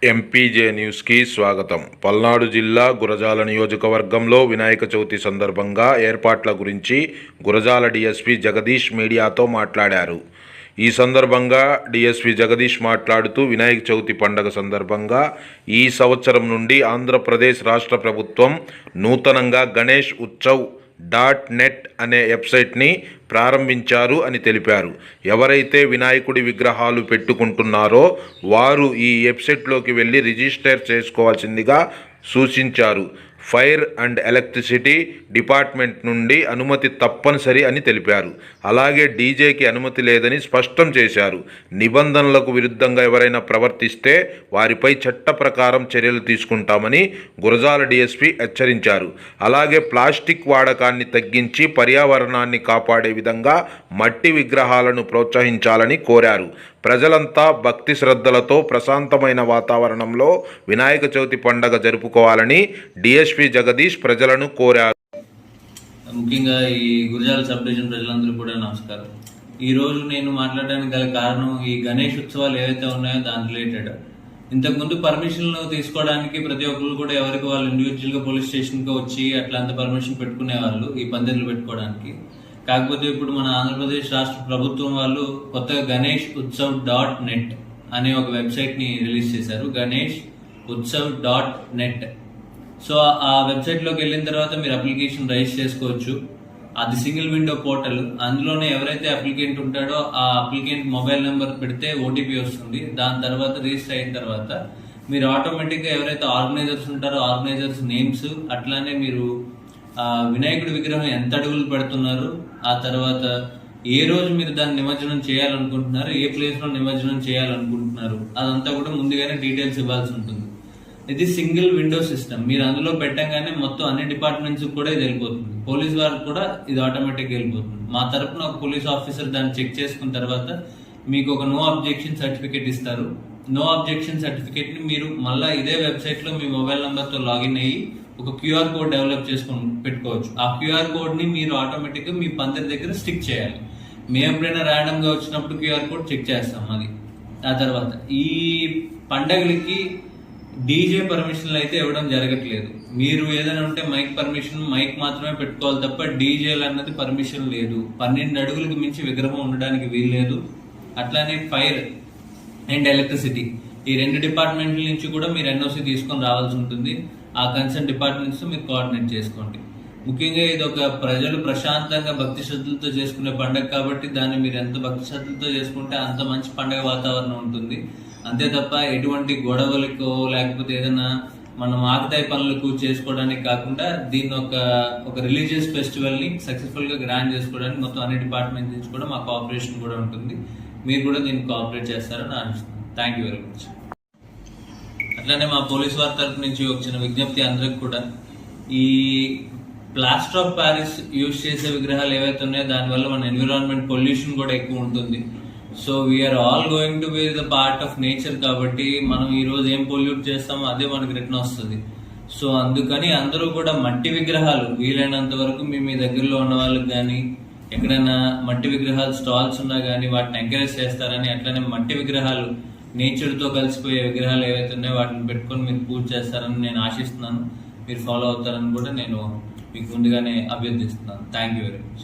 MPJ న్యూస్కి స్వాగతం. పల్నాడు జిల్లా గురజాల నియోజకవర్గంలో వినాయక చవితి సందర్భంగా ఏర్పాట్ల గురించి గురజాల డీఎస్పీ జగదీష్ మీడియాతో మాట్లాడారు. ఈ సందర్భంగా డీఎస్పీ జగదీష్ మాట్లాడుతూ వినాయక చవితి పండుగ సందర్భంగా ఈ సంవత్సరం నుండి ఆంధ్రప్రదేశ్ రాష్ట్ర ప్రభుత్వం నూతనంగా గణేష్ ఉత్సవ్ .net అనే వెబ్సైట్ని ప్రారంభించారు అని తెలిపారు. ఎవరైతే వినాయకుడి విగ్రహాలు పెట్టుకుంటున్నారో వారు ఈ వెబ్సైట్లోకి వెళ్ళి రిజిస్టర్ చేసుకోవాల్సిందిగా సూచించారు. ఫైర్ అండ్ ఎలక్ట్రిసిటీ డిపార్ట్మెంట్ నుండి అనుమతి తప్పనిసరి అని తెలిపారు. అలాగే డీజేకి అనుమతి లేదని స్పష్టం చేశారు. నిబంధనలకు విరుద్ధంగా ఎవరైనా ప్రవర్తిస్తే వారిపై చట్ట ప్రకారం చర్యలు తీసుకుంటామని గురజాల డీఎస్పీ హెచ్చరించారు. అలాగే ప్లాస్టిక్ వాడకాన్ని తగ్గించి పర్యావరణాన్ని కాపాడే విధంగా మట్టి విగ్రహాలను ప్రోత్సహించాలని కోరారు. ప్రజలంతా భక్తి శ్రద్ధలతో ప్రశాంతమైన వాతావరణంలో వినాయక చవితి పండుగ జరుపుకోవాలని డీఎస్పీ జగదీష్ ప్రజలను కోరారు. ముఖ్యంగా ఈ గురజాల సబ్ డివిజన్ ప్రజలందరూ కూడా నమస్కారం. ఈరోజు నేను మాట్లాడడానికి గల కారణం ఈ గణేష్ ఉత్సవాలు ఏవైతే ఉన్నాయో దాని రిలేటెడ్. ఇంతకుముందు పర్మిషన్లు తీసుకోవడానికి ప్రతి ఒక్కరు కూడా ఎవరికి వాళ్ళు ఇండివిజువల్గా పోలీస్ స్టేషన్కి వచ్చి అట్లా అంత పర్మిషన్ పెట్టుకునేవాళ్ళు ఈ పందిర్లు పెట్టుకోవడానికి. కాకపోతే ఇప్పుడు మన ఆంధ్రప్రదేశ్ రాష్ట్ర ప్రభుత్వం వాళ్ళు కొత్తగా గణేష్ ఉత్సవ్ .net అనే ఒక వెబ్సైట్ని రిలీజ్ చేశారు. గణేష్ ఉత్సవ్ .net. సో ఆ వెబ్సైట్లోకి వెళ్ళిన తర్వాత మీరు అప్లికేషన్ రైజ్ చేసుకోవచ్చు. అది సింగిల్ విండో పోర్టల్. అందులోనే ఎవరైతే అప్లికెంట్ ఉంటాడో ఆ అప్లికెంట్ మొబైల్ నెంబర్ పెడితే ఓటీపీ వస్తుంది. దాని తర్వాత రిజిస్టర్ అయిన తర్వాత మీరు ఆటోమేటిక్గా ఎవరైతే ఆర్గనైజర్స్ ఉంటారో ఆర్గనైజర్స్ నేమ్స్, అట్లానే మీరు వినాయకుడి విగ్రహం ఎంత అడుగులు పెడుతున్నారు, ఆ తర్వాత ఏ రోజు మీరు దాన్ని నిమజ్జనం చేయాలనుకుంటున్నారు, ఏ ప్లేస్లో నిమజ్జనం చేయాలనుకుంటున్నారు, అదంతా కూడా ముందుగానే డీటెయిల్స్ ఇవ్వాల్సి ఉంటుంది. ఇది సింగిల్ విండో సిస్టమ్. మీరు అందులో పెట్టగానే మొత్తం అన్ని డిపార్ట్మెంట్స్ కూడా ఇది వెళ్ళిపోతుంది. పోలీస్ వారికి కూడా ఇది ఆటోమేటిక్గా వెళ్ళిపోతుంది. మా తరపున ఒక పోలీస్ ఆఫీసర్ దాన్ని చెక్ చేసుకున్న తర్వాత మీకు ఒక నో అబ్జెక్షన్ సర్టిఫికేట్ ఇస్తారు. నో అబ్జెక్షన్ సర్టిఫికేట్ని మీరు మళ్ళీ ఇదే వెబ్సైట్లో మీ మొబైల్ నెంబర్తో లాగిన్ అయ్యి ఒక క్యూఆర్ కోడ్ డెవలప్ చేసుకొని పెట్టుకోవచ్చు. ఆ క్యూఆర్ కోడ్ని మీరు ఆటోమేటిక్గా మీ పందిరి దగ్గర స్టిక్ చేయాలి. మేము ఎప్పుడైనా ర్యాండమ్గా వచ్చినప్పుడు క్యూఆర్ కోడ్ చెక్ చేస్తాం అది. ఆ తర్వాత ఈ పండగలకి డీజే పర్మిషన్లు అయితే ఇవ్వడం జరగట్లేదు. మీరు ఏదైనా ఉంటే మైక్ మాత్రమే పెట్టుకోవాలి తప్ప డీజేలు అన్నది పర్మిషన్ లేదు. 12 అడుగులకు మించి విగ్రహం ఉండడానికి వీల్లేదు. అట్లానే ఫైర్ అండ్ ఎలక్ట్రిసిటీ ఈ 2 డిపార్ట్మెంట్ల నుంచి కూడా మీరు ఎన్ఓసి తీసుకొని రావాల్సి ఉంటుంది. ఆ కన్సర్న్ డిపార్ట్మెంట్స్ మీరు కోఆర్డినేట్ చేసుకోండి. ముఖ్యంగా ఇది ఒక ప్రజలు ప్రశాంతంగా భక్తి శ్రద్ధలతో చేసుకునే పండుగ కాబట్టి దాన్ని మీరు ఎంత భక్తి శ్రద్ధలతో చేసుకుంటే అంత మంచి పండుగ వాతావరణం ఉంటుంది. అంతే తప్ప ఎటువంటి గొడవలకో లేకపోతే ఏదైనా మనం ఆకతాయి పనులకు చేసుకోవడానికి కాకుండా దీన్ని ఒక రిలీజియస్ ఫెస్టివల్ని సక్సెస్ఫుల్గా గ్రాండ్ చేసుకోవడానికి మొత్తం అన్ని డిపార్ట్మెంట్ నుంచి కూడా మా కోఆపరేషన్ కూడా ఉంటుంది. మీరు కూడా దీన్ని కోఆపరేట్ చేస్తారని ఆశిస్తున్నాను. Thank you very much. అట్లానే మా పోలీస్ వారి తరఫు నుంచి వచ్చిన విజ్ఞప్తి అందరికి కూడా, ఈ ప్లాస్టర్ ఆఫ్ ప్యారిస్ యూజ్ చేసే విగ్రహాలు ఏవైతే ఉన్నాయో దానివల్ల మన ఎన్విరాన్మెంట్ పొల్యూషన్ కూడా ఎక్కువ ఉంటుంది. So we are all going to be the part of nature. కాబట్టి మనం ఈ రోజు ఏం పొల్యూట్ చేస్తామో అదే మనకి రిటర్న్ వస్తుంది. సో అందుకని అందరూ కూడా మట్టి విగ్రహాలు వీలైనంత వరకు మీ దగ్గరలో ఉన్న వాళ్ళకి కానీ ఎక్కడైనా మట్టి విగ్రహాలు స్టాల్స్ ఉన్నా కానీ వాటిని ఎంకరేజ్ చేస్తారని, అట్లనే మట్టి విగ్రహాలు నేచర్తో కలిసిపోయే విగ్రహాలు ఏవైతే ఉన్నాయో వాటిని పెట్టుకొని మీరు పూజ చేస్తారని నేను ఆశిస్తున్నాను. మీరు ఫాలో అవుతారని కూడా నేను మీకు ముందుగానే అభ్యర్థిస్తున్నాను. Thank you very much.